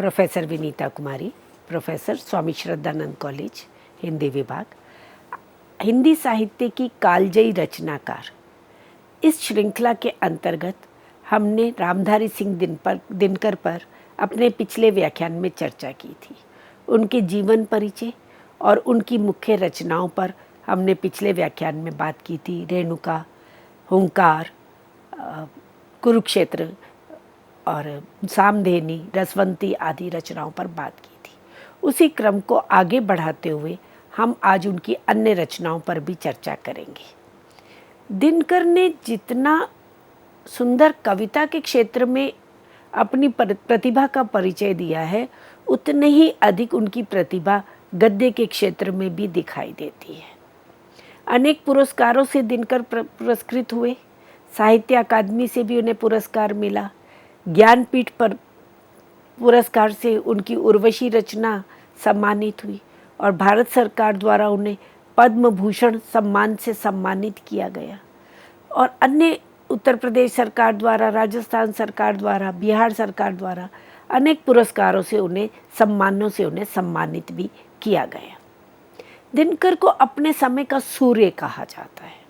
Professor Vinita कुमारी, professor Swami Shraddhanand college, Hindi विभाग। हिंदी साहित्य की कालजयी रचनाकार, इस श्रृंखला के अंतर्गत हमने रामधारी सिंह दिनकर पर अपने पिछले व्याख्यान में चर्चा की थी। उनके जीवन परिचय और उनकी मुख्य रचनाओं पर हमने पिछले व्याख्यान में बात की थी। रेणुका, हुंकार, कुरुक्षेत्र और सामधेनी, रसवंती आदि रचनाओं पर बात की थी। उसी क्रम को आगे बढ़ाते हुए हम आज उनकी अन्य रचनाओं पर भी चर्चा करेंगे। दिनकर ने जितना सुंदर कविता के क्षेत्र में अपनी प्रतिभा का परिचय दिया है, उतने ही अधिक उनकी प्रतिभा गद्य के क्षेत्र में भी दिखाई देती है। अनेक पुरस्कारों से दिनकर पुरस्कृत हुए। साहित्य अकादमी से भी उन्हें पुरस्कार मिला। ज्ञानपीठ पर पुरस्कार से उनकी उर्वशी रचना सम्मानित हुई और भारत सरकार द्वारा उन्हें पद्म भूषण सम्मान से सम्मानित किया गया। और अन्य उत्तर प्रदेश सरकार द्वारा, राजस्थान सरकार द्वारा, बिहार सरकार द्वारा अनेक पुरस्कारों से उन्हें सम्मानित भी किया गया। दिनकर को अपने समय का सूर्य कहा जाता है।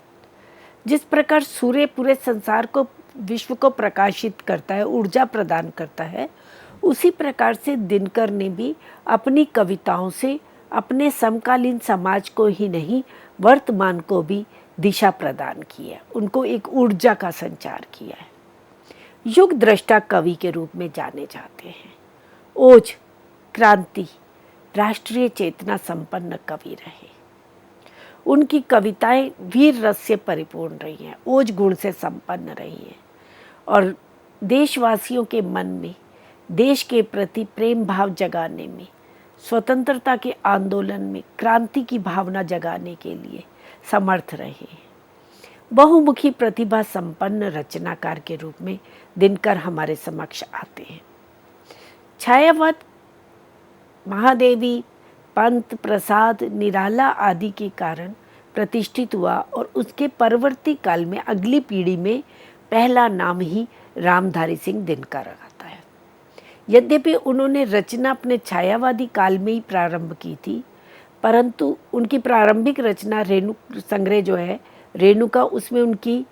जिस प्रकार सूर्य पूरे संसार को, विश्व को प्रकाशित करता है, ऊर्जा प्रदान करता है, उसी प्रकार से दिनकर ने भी अपनी कविताओं से अपने समकालीन समाज को ही नहीं, वर्तमान को भी दिशा प्रदान किया, उनको एक ऊर्जा का संचार किया है। युग दृष्टा कवि के रूप में जाने जाते हैं। ओज, क्रांति, राष्ट्रीय चेतना संपन्न कवि रहे। उनकी कविताएं वीर रस से परिपूर्ण रही हैं, ओज गुण से संपन्न रही हैं और देशवासियों के मन में देश के प्रति प्रेम भाव जगाने में, स्वतंत्रता के आंदोलन में क्रांति की भावना जगाने के लिए समर्थ रहे। बहुमुखी प्रतिभा संपन्न रचनाकार के रूप में दिनकर हमारे समक्ष आते हैं। छायावाद महादेवी, पंत, प्रसाद, निराला आदि के कारण प्रतिष्ठित हुआ और उसके परवर्ती काल में अगली पीढ़ी में पहला नाम ही रामधारी सिंह दिनकर आता है। यद्यपि उन्होंने रचना अपने छायावादी काल में ही प्रारंभ की थी, परंतु उनकी प्रारंभिक रचना रेणु संग्रह जो है रेणुका, उसमें उनकी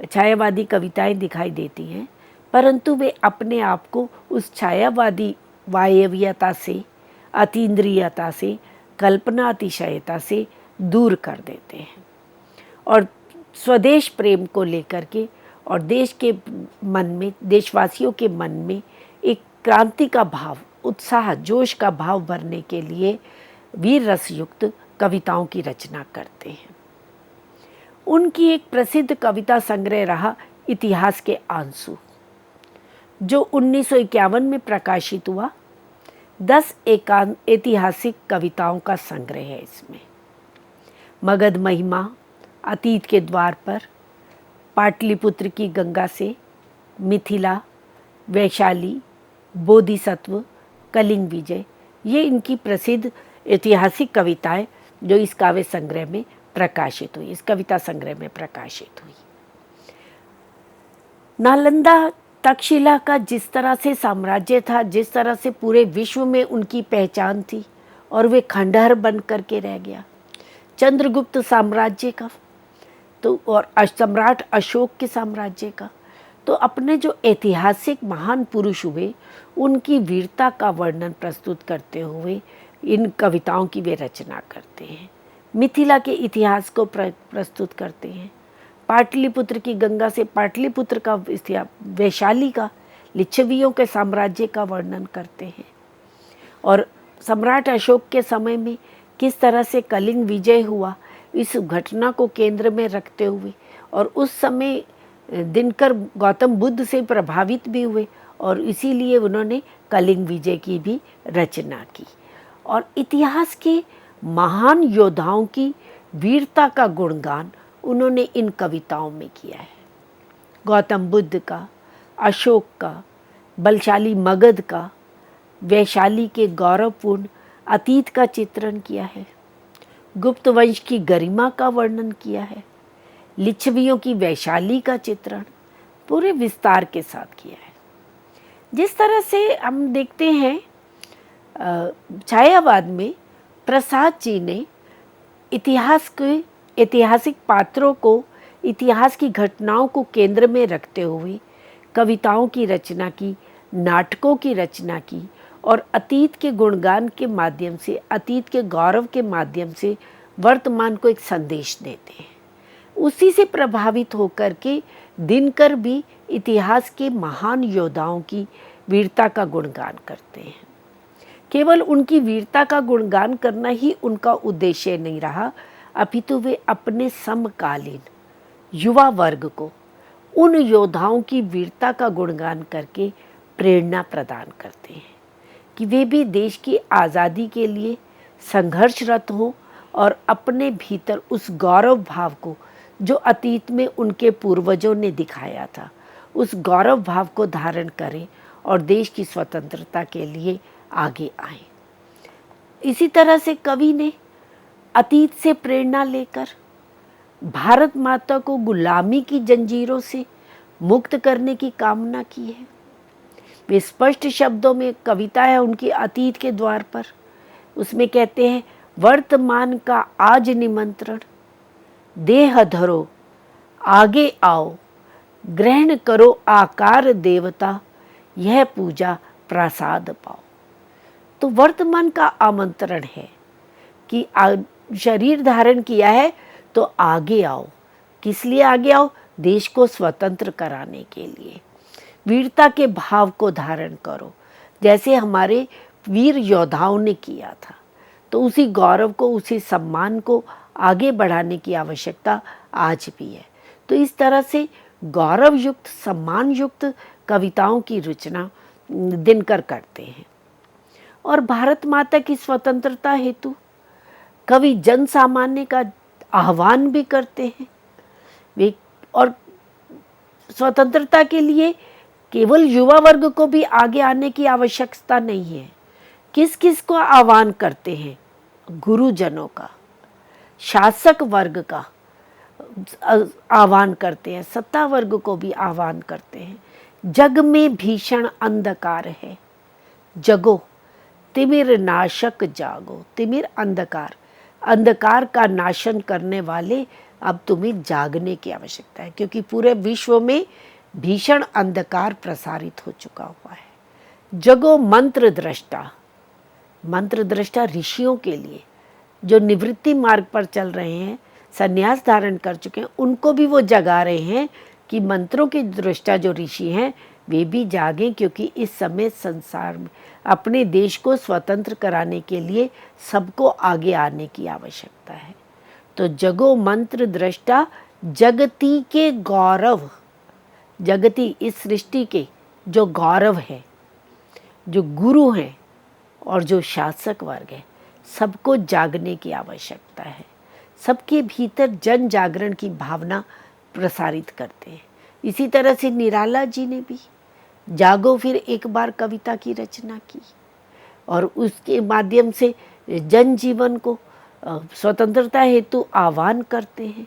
छायावादी कविताएं दिखाई देती हैं, परंतु वे अपने आप को उस छायावादी वायव्यता से, अतीन्द्रियता से, कल्पना अतिशयता से दूर कर देते हैं और स्वदेश प्रेम को लेकर के और देश के मन में, देशवासियों के मन में एक क्रांति का भाव, उत्साह, जोश का भाव भरने के लिए वीर रस युक्त कविताओं की रचना करते हैं। उनकी एक प्रसिद्ध कविता संग्रह रहा इतिहास के आंसू, जो 1951 में प्रकाशित हुआ। 10 ऐतिहासिक कविताओं का संग्रह है इसमें। मगध महिमा, अतीत के द्वार पर, पाटलिपुत्र की गंगा से, मिथिला, वैशाली, बोधिसत्व, कलिंग विजय, ये इनकी प्रसिद्ध ऐतिहासिक कविताएं जो इस काव्य संग्रह में प्रकाशित हुई, इस कविता संग्रह में प्रकाशित हुई। नालंदा तक्षशिला का जिस तरह से साम्राज्य था, जिस तरह से पूरे विश्व में उनकी पहचान थी और वे खंडहर बन करके रह गया। चंद्रगुप्त साम्राज्य का तो और सम्राट अशोक के साम्राज्य का, तो अपने जो ऐतिहासिक महान पुरुष हुए, उनकी वीरता का वर्णन प्रस्तुत करते हुए इन कविताओं की वे रचना करते हैं। मिथिला के इतिहास को प्रस्तुत करते हैं। पाटलिपुत्र की गंगा से पाटलिपुत्र का इतिहास, वैशाली का, लिच्छवियों के साम्राज्य का वर्णन करते हैं और सम्राट अशोक के समय में किस तरह से कलिंग विजय हुआ, इस घटना को केंद्र में रखते हुए, और उस समय दिनकर गौतम बुद्ध से प्रभावित भी हुए और इसीलिए उन्होंने कलिंग विजय की भी रचना की और इतिहास के महान योद्धाओं की वीरता का गुणगान उन्होंने इन कविताओं में किया है। गौतम बुद्ध का, अशोक का, बलशाली मगध का, वैशाली के गौरवपूर्ण अतीत का चित्रण किया है। गुप्त वंश की गरिमा का वर्णन किया है। लिच्छवियों की वैशाली का चित्रण पूरे विस्तार के साथ किया है। जिस तरह से हम देखते हैं छायावाद में प्रसाद जी ने इतिहास के ऐतिहासिक पात्रों को, इतिहास की घटनाओं को केंद्र में रखते हुए कविताओं की रचना की, नाटकों की रचना की और अतीत के गुणगान के माध्यम से, अतीत के गौरव के माध्यम से वर्तमान को एक संदेश देते हैं। उसी से प्रभावित होकर के दिनकर भी इतिहास के महान योद्धाओं की वीरता का गुणगान करते हैं। केवल उनकी वीरता का गुणगान करना ही उनका उद्देश्य नहीं रहा, अपितु वे अपने समकालीन युवा वर्ग को उन योद्धाओं की वीरता का गुणगान करके प्रेरणा प्रदान करते हैं कि वे भी देश की आज़ादी के लिए संघर्षरत हों और अपने भीतर उस गौरव भाव को जो अतीत में उनके पूर्वजों ने दिखाया था, उस गौरव भाव को धारण करें और देश की स्वतंत्रता के लिए आगे आएं। इसी तरह से कवि ने अतीत से प्रेरणा लेकर भारत माता को गुलामी की जंजीरों से मुक्त करने की कामना की है। वे स्पष्ट शब्दों में कविता है उनकी अतीत के द्वार पर, उसमें कहते हैं, वर्तमान का आज निमंत्रण, देह धरो आगे आओ, ग्रहण करो आकार देवता, यह पूजा प्रसाद पाओ। तो वर्तमान का आमंत्रण है कि शरीर धारण किया है तो आगे आओ। किस लिए आगे आओ? देश को स्वतंत्र कराने के लिए। वीरता के भाव को धारण करो, जैसे हमारे वीर योद्धाओं ने किया था। तो उसी गौरव को, उसी सम्मान को आगे बढ़ाने की आवश्यकता आज भी है। तो इस तरह से गौरव युक्त, सम्मान युक्त कविताओं की रचना दिनकर करते हैं। और भारत माता की स्वतंत्रता हेतु कवि जन सामान्य का आह्वान भी करते हैं। वे और स्वतंत्रता के लिए केवल युवा वर्ग को भी आगे आने की आवश्यकता नहीं है। किस किस को आह्वान करते हैं? गुरुजनों का, शासक वर्ग का आह्वान करते हैं, सत्ता वर्ग को भी आह्वान करते हैं। जग में भीषण अंधकार है, जगो तिमिर नाशक जागो। तिमिर अंधकार, अंधकार का नाशन करने वाले, अब तुम्हें जागने की आवश्यकता है, क्योंकि पूरे विश्व में भीषण अंधकार प्रसारित हो चुका हुआ है। जगो मंत्र दृष्टा, मंत्र दृष्टा ऋषियों के लिए जो निवृत्ति मार्ग पर चल रहे हैं, संन्यास धारण कर चुके हैं, उनको भी वो जगा रहे हैं कि मंत्रों के दृष्टा जो ऋषि हैं वे भी जागें, क्योंकि इस समय संसार में अपने देश को स्वतंत्र कराने के लिए सबको आगे आने की आवश्यकता है। तो जगो मंत्र दृष्टा, जगती के गौरव, जगती इस सृष्टि के जो गौरव है, जो गुरु हैं और जो शासक वर्ग है, सबको जागने की आवश्यकता है। सबके भीतर जन जागरण की भावना प्रसारित करते हैं। इसी तरह से निराला जी ने भी जागो फिर एक बार कविता की रचना की और उसके माध्यम से जन जीवन को स्वतंत्रता हेतु आह्वान करते हैं।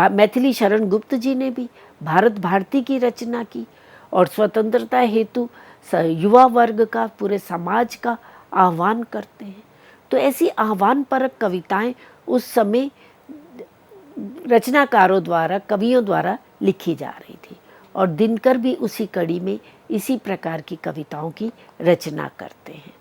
मैथिली शरण गुप्त जी ने भी भारत भारती की रचना की और स्वतंत्रता हेतु युवा वर्ग का, पूरे समाज का आह्वान करते हैं। तो ऐसी आह्वान परक कविताएं उस समय रचनाकारों द्वारा, कवियों द्वारा लिखी जा रही थी और दिनकर भी उसी कड़ी में इसी प्रकार की कविताओं की रचना करते हैं।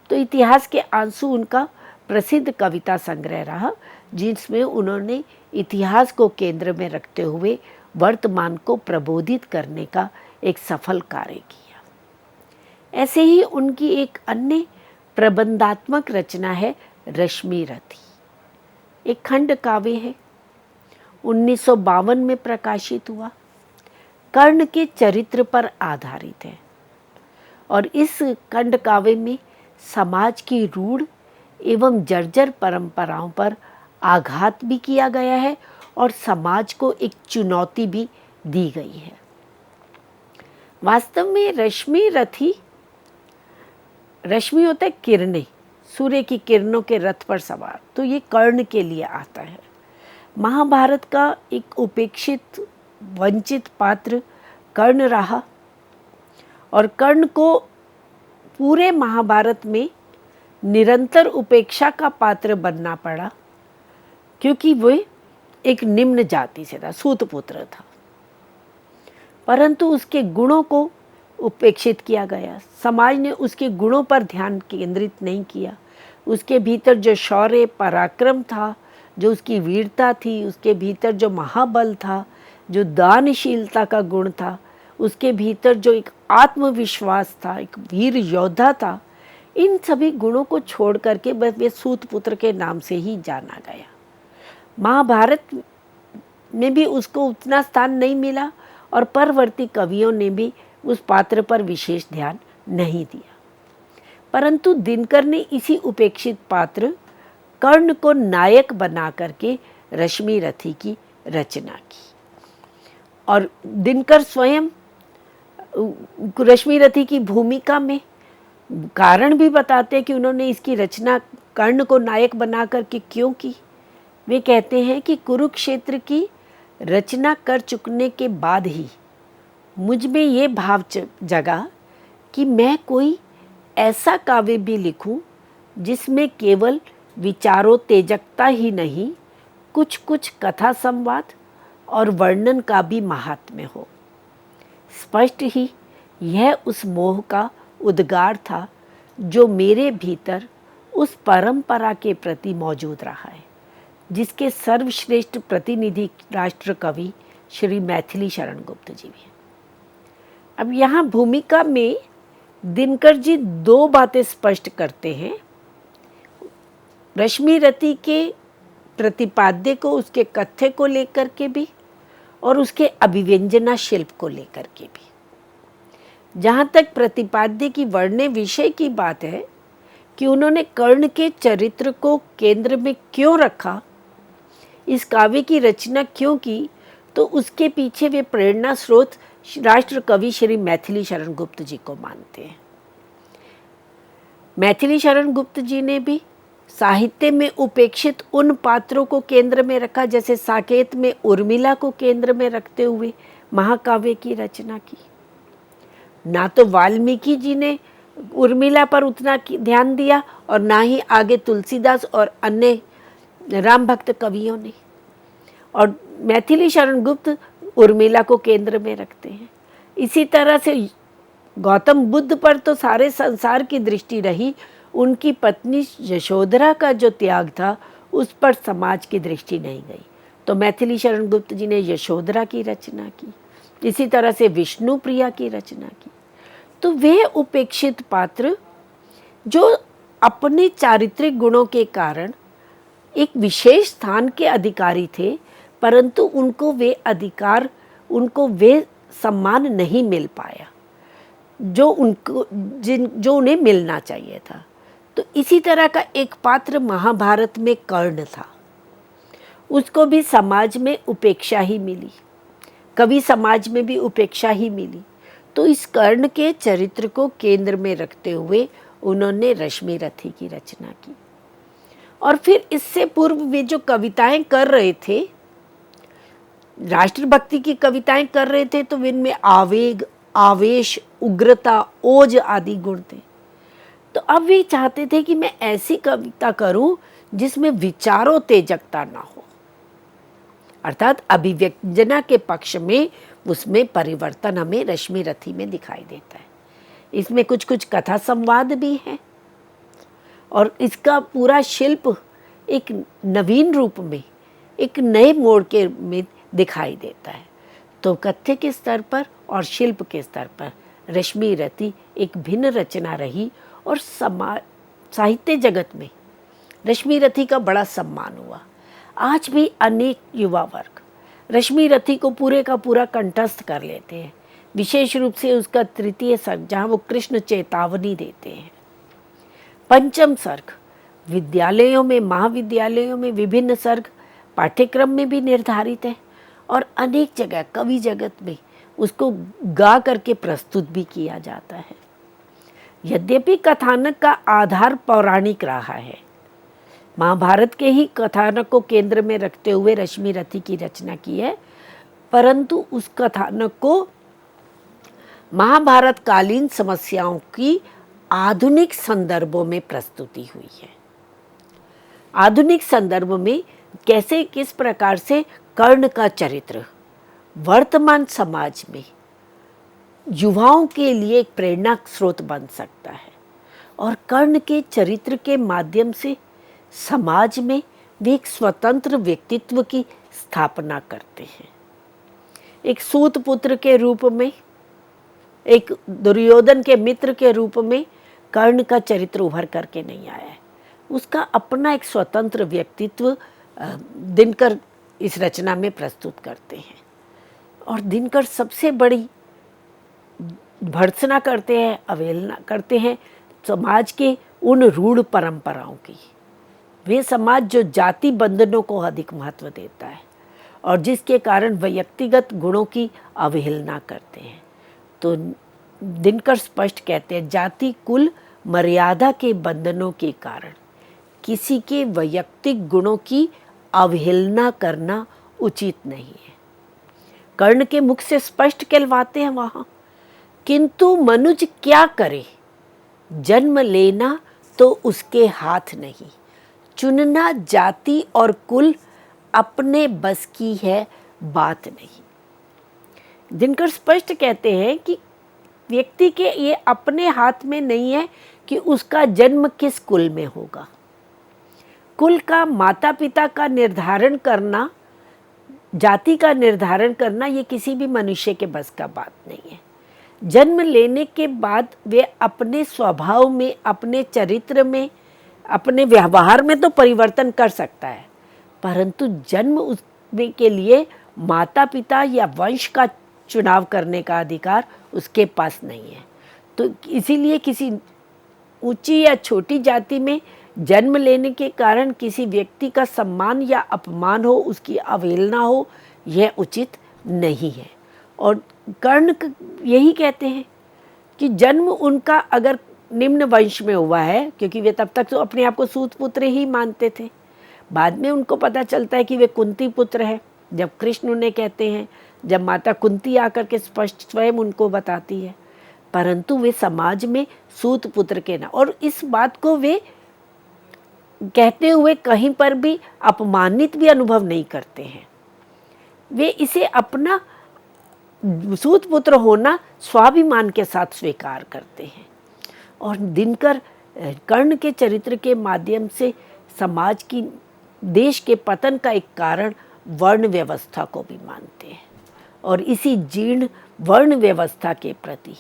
तो इतिहास के आंसू उनका प्रसिद्ध कविता संग्रह रहा, जिसमें उन्होंने इतिहास को केंद्र में रखते हुए वर्तमान को प्रबोधित करने का एक सफल कार्य किया। ऐसे ही उनकी एक अन्य प्रबंधात्मक रचना है रश्मि रथी। एक खंड काव्य है, 1952 में प्रकाशित हुआ, कर्ण के चरित्र पर आधारित है और इस खंड काव्य में समाज की रूढ़ एवं जर्जर परंपराओं पर आघात भी किया गया है और समाज को एक चुनौती भी दी गई है। वास्तव में रश्मि रथी, रश्मि होता है किरणें, सूर्य की किरणों के रथ पर सवार, तो ये कर्ण के लिए आता है। महाभारत का एक उपेक्षित वंचित पात्र कर्ण रहा और कर्ण को पूरे महाभारत में निरंतर उपेक्षा का पात्र बनना पड़ा, क्योंकि वो एक निम्न जाति से था, सूतपुत्र था, परंतु उसके गुणों को उपेक्षित किया गया। समाज ने उसके गुणों पर ध्यान केंद्रित नहीं किया। उसके भीतर जो शौर्य पराक्रम था, जो उसकी वीरता थी, उसके भीतर जो महाबल था, जो दानशीलता का गुण था, उसके भीतर जो एक आत्मविश्वास था, एक वीर योद्धा था, इन सभी गुणों को छोड़ करके बस वे सूतपुत्र के नाम से ही जाना गया। महाभारत में भी उसको उतना स्थान नहीं मिला और परवर्ती कवियों ने भी उस पात्र पर विशेष ध्यान नहीं दिया। परंतु दिनकर ने इसी उपेक्षित पात्र कर्ण को नायक बना करके रश्मि रथी की रचना की। और दिनकर स्वयं रश्मि रथी की भूमिका में कारण भी बताते हैं कि उन्होंने इसकी रचना कर्ण को नायक बना करके क्यों की। वे कहते हैं कि कुरुक्षेत्र की रचना कर चुकने के बाद ही मुझ में ये भाव जगा कि मैं कोई ऐसा काव्य भी लिखूं जिसमें केवल विचारोत्तेजकता ही नहीं, कुछ कुछ कथा संवाद और वर्णन का भी महात्म्य हो। स्पष्ट ही यह उस मोह का उद्गार था जो मेरे भीतर उस परंपरा के प्रति मौजूद रहा है, जिसके सर्वश्रेष्ठ प्रतिनिधि राष्ट्र कवि श्री मैथिली शरण गुप्त जी भी हैं। अब यहाँ भूमिका में दिनकर जी दो बातें स्पष्ट करते हैं। रश्मि रथी के प्रतिपाद्य को, उसके कथ्य को लेकर के भी और उसके अभिव्यंजना शिल्प को लेकर के भी। जहाँ तक प्रतिपाद्य की वर्ण्य विषय की बात है कि उन्होंने कर्ण के चरित्र को केंद्र में क्यों रखा, इस काव्य की रचना क्यों की, तो उसके पीछे वे प्रेरणा स्रोत राष्ट्र कवि श्री मैथिली शरण गुप्त जी को मानते हैं। मैथिली शरण गुप्त जी ने भी साहित्य में उपेक्षित उन पात्रों को केंद्र में रखा, जैसे साकेत में उर्मिला को केंद्र में रखते हुए महाकाव्य की रचना की। ना तो वाल्मीकि जी ने उर्मिला पर उतना ध्यान दिया और ना ही आगे तुलसीदास और अन्य राम भक्त कवियों ने। और मैथिली शरण गुप्त उर्मिला को केंद्र में रखते हैं। इसी तरह से गौतम बुद्ध पर तो सारे संसार की दृष्टि रही, उनकी पत्नी यशोधरा का जो त्याग था उस पर समाज की दृष्टि नहीं गई, तो मैथिली शरण गुप्त जी ने यशोधरा की रचना की। इसी तरह से विष्णु प्रिया की रचना की। तो वे उपेक्षित पात्र जो अपने चारित्रिक गुणों के कारण एक विशेष स्थान के अधिकारी थे, परंतु उनको वे अधिकार, उनको वे सम्मान नहीं मिल पाया जो उन्हें मिलना चाहिए था। तो इसी तरह का एक पात्र महाभारत में कर्ण था। उसको भी समाज में उपेक्षा ही मिली, कवि समाज में भी उपेक्षा ही मिली। तो इस कर्ण के चरित्र को केंद्र में रखते हुए उन्होंने रश्मि रथी की रचना की। और फिर इससे पूर्व वे जो कविताएं कर रहे थे, राष्ट्रभक्ति की कविताएं कर रहे थे, तो इनमें आवेग, आवेश, उग्रता, ओज आदि गुण थे। तो अब वे चाहते थे कि मैं ऐसी कविता करूं जिसमें विचारोत्तेजकता ना हो, अर्थात अभिव्यंजना के पक्ष में उसमें परिवर्तन हमें रश्मि रथी में दिखाई देता है। इसमें कुछ कुछ कथा संवाद भी है और इसका पूरा शिल्प एक नवीन रूप में, एक नए मोड़ के में दिखाई देता है। तो कथ्य के स्तर पर और शिल्प के स्तर पर रश्मि रथी एक भिन्न रचना रही और समाज साहित्य जगत में रश्मि रथी का बड़ा सम्मान हुआ। आज भी अनेक युवा वर्ग रश्मि रथी को पूरे का पूरा कंठस्थ कर लेते हैं, विशेष रूप से उसका तृतीय सर्ग जहाँ वो कृष्ण चेतावनी देते हैं। पंचम सर्ग विद्यालयों में, महाविद्यालयों में विभिन्न सर्ग पाठ्यक्रम में भी निर्धारित है और अनेक जगह कवि जगत में उसको गा करके प्रस्तुत भी किया जाता है। यद्यपि कथानक का आधार पौराणिक रहा है, महाभारत के ही कथानक को केंद्र में रखते हुए रश्मि रथी की रचना की है, परंतु उस कथानक को महाभारत कालीन समस्याओं की आधुनिक संदर्भों में प्रस्तुति हुई है। आधुनिक संदर्भ में कैसे, किस प्रकार से कर्ण का चरित्र वर्तमान समाज में युवाओं के लिए एक प्रेरणा स्रोत बन सकता है, और कर्ण के चरित्र के माध्यम से समाज में वे एक स्वतंत्र व्यक्तित्व की स्थापना करते हैं। एक सूत पुत्र के रूप में, एक दुर्योधन के मित्र के रूप में कर्ण का चरित्र उभर करके नहीं आया है। उसका अपना एक स्वतंत्र व्यक्तित्व दिनकर इस रचना में प्रस्तुत करते हैं। और दिनकर सबसे बड़ी भर्त्सना करते हैं, अवहेलना करते हैं समाज के उन रूढ़ परंपराओं की। वे समाज जो जाति बंधनों को अधिक महत्व देता है और जिसके कारण व्यक्तिगत गुणों की अवहेलना करते हैं। तो दिनकर स्पष्ट कहते हैं, जाति कुल मर्यादा के बंधनों के कारण किसी के वैयक्तिक गुणों की अवहेलना करना उचित नहीं है। कर्ण के मुख से स्पष्ट कहलवाते हैं वहाँ, किंतु मनुज क्या करे, जन्म लेना तो उसके हाथ नहीं, चुनना जाति और कुल अपने बस की है बात नहीं। दिनकर स्पष्ट कहते हैं कि व्यक्ति के ये अपने हाथ में नहीं है कि उसका जन्म किस कुल में होगा। कुल का, माता पिता का निर्धारण करना, जाति का निर्धारण करना, ये किसी भी मनुष्य के बस का बात नहीं है। जन्म लेने के बाद वे अपने स्वभाव में, अपने चरित्र में, अपने व्यवहार में तो परिवर्तन कर सकता है, परंतु जन्म उसमें के लिए माता पिता या वंश का चुनाव करने का अधिकार उसके पास नहीं है। तो इसीलिए किसी ऊंची या छोटी जाति में जन्म लेने के कारण किसी व्यक्ति का सम्मान या अपमान हो, उसकी अवहेलना हो, यह उचित नहीं है। और कर्ण यही कहते हैं कि जन्म उनका अगर निम्न वंश में हुआ है, क्योंकि वे तब तक तो अपने आप को सूत पुत्र ही मानते थे, बाद में उनको पता चलता है कि वे कुंती पुत्र है, जब कृष्ण उन्हें कहते हैं, जब माता कुंती आकर के स्पष्ट स्वयं उनको बताती है, परंतु वे समाज में सूत पुत्र के ना, और इस बात को वे कहते हुए कहीं पर भी अपमानित भी अनुभव नहीं करते हैं। वे इसे अपना सूत पुत्र होना स्वाभिमान के साथ स्वीकार करते हैं। और दिनकर कर्ण के चरित्र के माध्यम से समाज की, देश के पतन का एक कारण वर्ण व्यवस्था को भी मानते हैं, और इसी जीर्ण वर्ण व्यवस्था के प्रति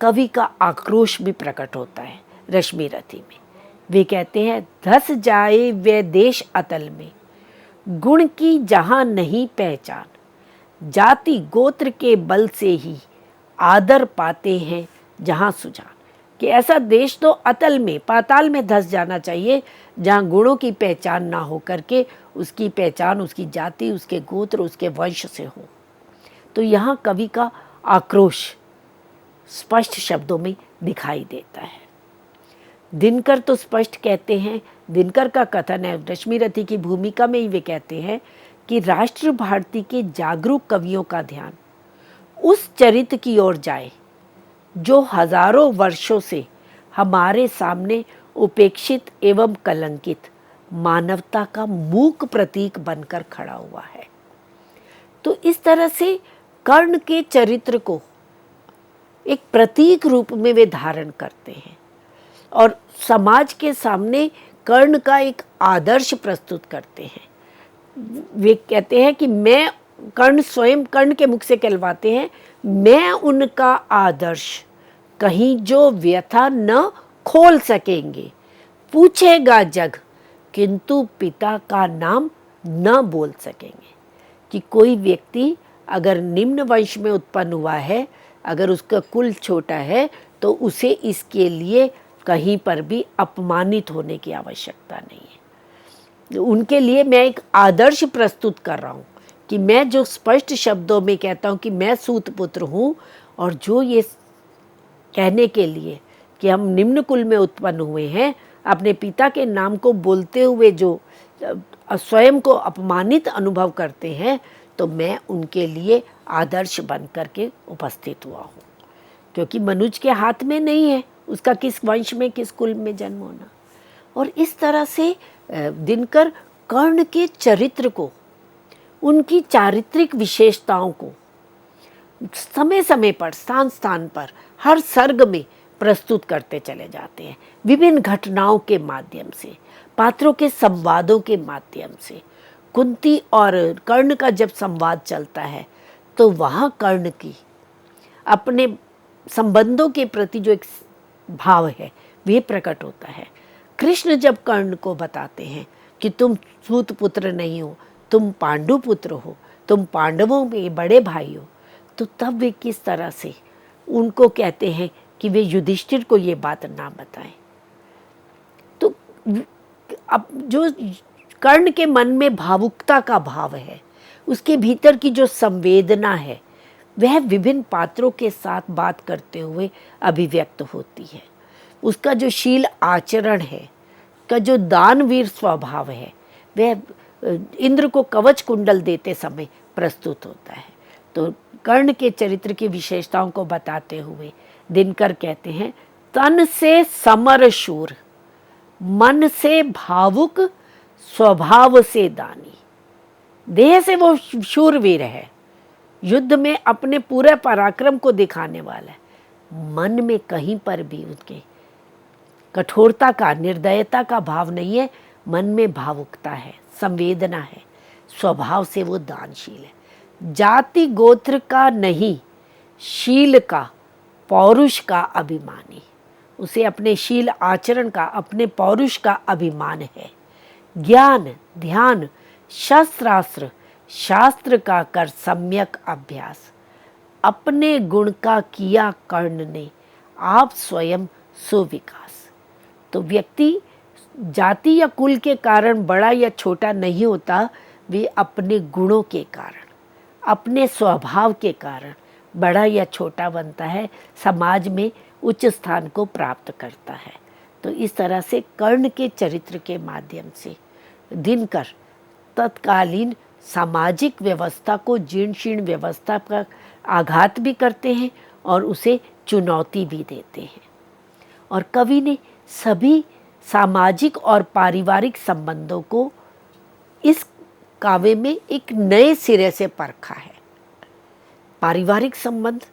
कवि का आक्रोश भी प्रकट होता है रश्मि रथी में। वे कहते हैं, धस जाए वे देश अतल में, गुण की जहाँ नहीं पहचान, जाति गोत्र के बल से ही आदर पाते हैं जहाँ सुजान। कि ऐसा देश तो अतल में, पाताल में धस जाना चाहिए, जहाँ गुणों की पहचान ना हो करके उसकी पहचान उसकी जाति, उसके गोत्र, उसके वंश से हो। तो यहाँ कवि का आक्रोश स्पष्ट शब्दों में दिखाई देता है। दिनकर तो स्पष्ट कहते हैं, दिनकर का कथन है, रश्मि रथी की भूमिका में ही वे कहते हैं कि राष्ट्र भारती के जागरूक कवियों का ध्यान उस चरित्र की ओर जाए जो हजारों वर्षों से हमारे सामने उपेक्षित एवं कलंकित मानवता का मूक प्रतीक बनकर खड़ा हुआ है। तो इस तरह से कर्ण के चरित्र को एक प्रतीक रूप में वे धारण करते हैं और समाज के सामने कर्ण का एक आदर्श प्रस्तुत करते हैं। वे कहते हैं कि मैं, कर्ण स्वयं कर्ण के मुख से कहलवाते हैं, मैं उनका आदर्श कहीं जो व्यथा न खोल सकेंगे, पूछेगा जग किंतु पिता का नाम न बोल सकेंगे। कि कोई व्यक्ति अगर निम्न वंश में उत्पन्न हुआ है, अगर उसका कुल छोटा है, तो उसे इसके लिए कहीं पर भी अपमानित होने की आवश्यकता नहीं है। उनके लिए मैं एक आदर्श प्रस्तुत कर रहा हूँ कि मैं जो स्पष्ट शब्दों में कहता हूँ कि मैं सूत पुत्र हूँ, और जो ये कहने के लिए कि हम निम्न कुल में उत्पन्न हुए हैं, अपने पिता के नाम को बोलते हुए जो स्वयं को अपमानित अनुभव करते हैं, तो मैं उनके लिए आदर्श बन करके उपस्थित हुआ हूँ। क्योंकि मनुज के हाथ में नहीं है उसका किस वंश में, किस कुल में जन्म होना। और इस तरह से दिनकर कर्ण के चरित्र को, उनकी चारित्रिक विशेषताओं को समय समय पर, स्थान स्थान पर, हर सर्ग में प्रस्तुत करते चले जाते हैं, विभिन्न घटनाओं के माध्यम से, पात्रों के संवादों के माध्यम से। कुंती और कर्ण का जब संवाद चलता है तो वहाँ कर्ण की अपने संबंधों के प्रति जो एक भाव है वे प्रकट होता है। कृष्ण जब कर्ण को बताते हैं कि तुम सूत पुत्र नहीं हो, तुम पांडु पुत्र हो, तुम पांडवों में बड़े भाई हो, तो तब वे किस तरह से उनको कहते हैं कि वे युधिष्ठिर को ये बात ना बताएं। तो अब जो कर्ण के मन में भावुकता का भाव है, उसके भीतर की जो संवेदना है, वह विभिन्न पात्रों के साथ बात करते हुए अभिव्यक्त होती है। उसका जो शील आचरण है, का जो दानवीर स्वभाव है, वह इंद्र को कवच कुंडल देते समय प्रस्तुत होता है। तो कर्ण के चरित्र की विशेषताओं को बताते हुए दिनकर कहते हैं, तन से समर शूर, मन से भावुक, स्वभाव से दानी। देह से वो शूरवीर है, युद्ध में अपने पूरे पराक्रम को दिखाने वाला है, मन में कहीं पर भी उसके कठोरता का, निर्दयता का भाव नहीं है, मन में भावुकता है, संवेदना है, स्वभाव से वो दानशील है। जाति गोत्र का नहीं, शील का, पौरुष का अभिमानी। उसे अपने शील आचरण का, अपने पौरुष का अभिमान है। ज्ञान, ध्यान, शस्त्रास्त्र, शास्त्र का कर सम्यक अभ्यास। अपने गुण का किया कर्ण ने, आप स्वयं सुविकास। तो व्यक्ति जाति या कुल के कारण बड़ा या छोटा नहीं होता, वे अपने गुणों के कारण, अपने स्वभाव के कारण बड़ा या छोटा बनता है, समाज में उच्च स्थान को प्राप्त करता है। तो इस तरह से कर्ण के चरित्र के माध्यम से दिनकर तत्कालीन सामाजिक व्यवस्था को, जीर्ण शीर्ण व्यवस्था का आघात भी करते हैं और उसे चुनौती भी देते हैं। और कवि ने सभी सामाजिक और पारिवारिक संबंधों को इस काव्य में एक नए सिरे से परखा है। पारिवारिक संबंध,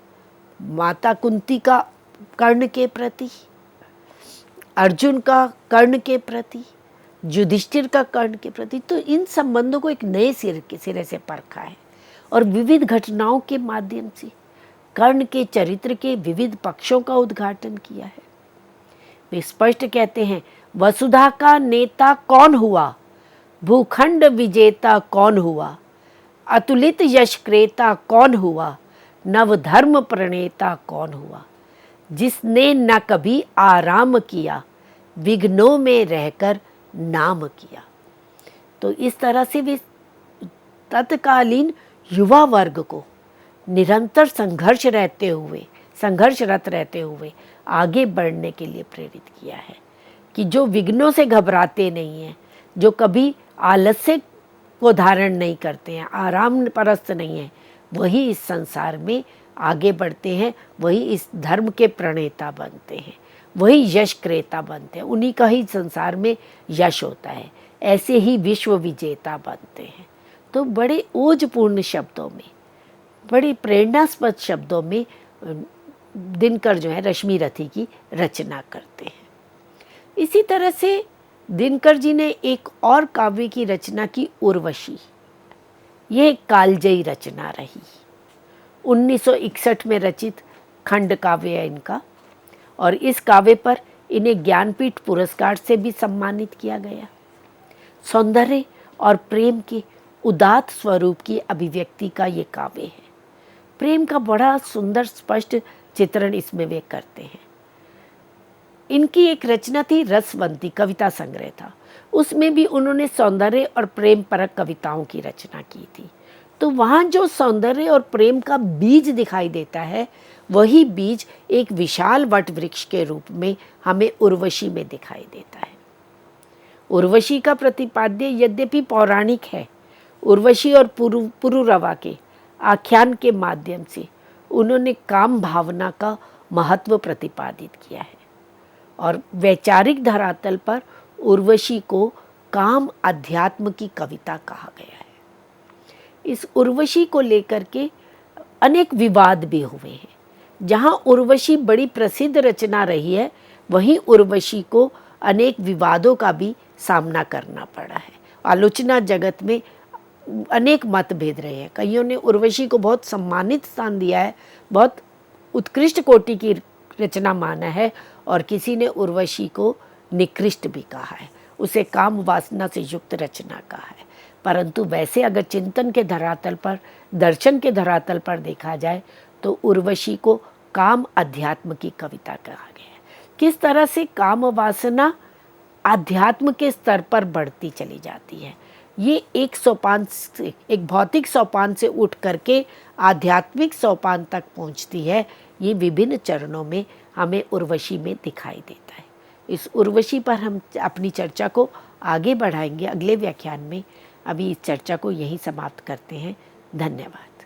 माता कुंती का कर्ण के प्रति, अर्जुन का कर्ण के प्रति, युधिष्ठिर का कर्ण के प्रति, तो इन संबंधों को एक नए सिरे से परखा है और विविध घटनाओं के माध्यम से कर्ण के चरित्र के विविध पक्षों का उद्घाटन किया है। वे स्पष्ट कहते हैं, वसुधा का नेता कौन हुआ, भूखंड विजेता कौन हुआ, अतुलित यश क्रेता कौन हुआ, नव धर्म प्रणेता कौन हुआ, जिसने न कभी आराम किया, विघ्नों में रहकर नाम किया। तो इस तरह से वे तत्कालीन युवा वर्ग को निरंतर संघर्षरत रहते हुए आगे बढ़ने के लिए प्रेरित किया है कि जो विघ्नों से घबराते नहीं हैं, जो कभी आलस्य को धारण नहीं करते हैं, आराम परस्त नहीं है, वही इस संसार में आगे बढ़ते हैं, वही इस धर्म के प्रणेता बनते हैं, वही यश क्रेता बनते हैं, उन्हीं का ही संसार में यश होता है, ऐसे ही विश्व विजेता बनते हैं। तो बड़े ओजपूर्ण शब्दों में, बड़ी प्रेरणास्पद शब्दों में दिनकर जो है रश्मि रथी की रचना करते हैं। इसी तरह से दिनकर जी ने एक और काव्य की रचना की, उर्वशी। ये कालजयी रचना रही, 1961 में रचित खंड काव्य है इनका, और इस काव्य पर इन्हें ज्ञानपीठ पुरस्कार से भी सम्मानित किया गया। सौंदर्य और प्रेम के उदात्त स्वरूप की अभिव्यक्ति का ये काव्य है। प्रेम का बड़ा सुंदर स्पष्ट चित्रण इसमें वे करते हैं। इनकी एक रचना थी रसवंती, कविता संग्रह था, उसमें भी उन्होंने सौंदर्य और प्रेम परक कविताओं की रचना की थी। तो वहाँ जो सौंदर्य और प्रेम का बीज दिखाई देता है, वही बीज एक विशाल वट वृक्ष के रूप में हमें उर्वशी में दिखाई देता है। उर्वशी का प्रतिपाद्य यद्यपि पौराणिक है, उर्वशी और पुरुरवा के आख्यान के माध्यम से उन्होंने काम भावना का महत्व प्रतिपादित किया है। और वैचारिक धरातल पर उर्वशी को काम अध्यात्म की कविता कहा गया है। इस उर्वशी को लेकर के अनेक विवाद भी हुए हैं। जहाँ उर्वशी बड़ी प्रसिद्ध रचना रही है, वहीं उर्वशी को अनेक विवादों का भी सामना करना पड़ा है। आलोचना जगत में अनेक मतभेद रहे हैं। कईयों ने उर्वशी को बहुत सम्मानित स्थान दिया है, बहुत उत्कृष्ट कोटि की रचना माना है, और किसी ने उर्वशी को निकृष्ट भी कहा है, उसे काम वासना से युक्त रचना कहा है। परंतु वैसे अगर चिंतन के धरातल पर, दर्शन के धरातल पर देखा जाए तो उर्वशी को काम अध्यात्म की कविता कहा गया है। किस तरह से काम वासना आध्यात्म के स्तर पर बढ़ती चली जाती है, ये एक सोपान से, एक भौतिक सोपान से उठ करके आध्यात्मिक सोपान तक पहुंचती है। ये विभिन्न चरणों में हमें उर्वशी में दिखाई देता है। इस उर्वशी पर हम अपनी चर्चा को आगे बढ़ाएंगे अगले व्याख्यान में। अभी इस चर्चा को यहीं समाप्त करते हैं। धन्यवाद।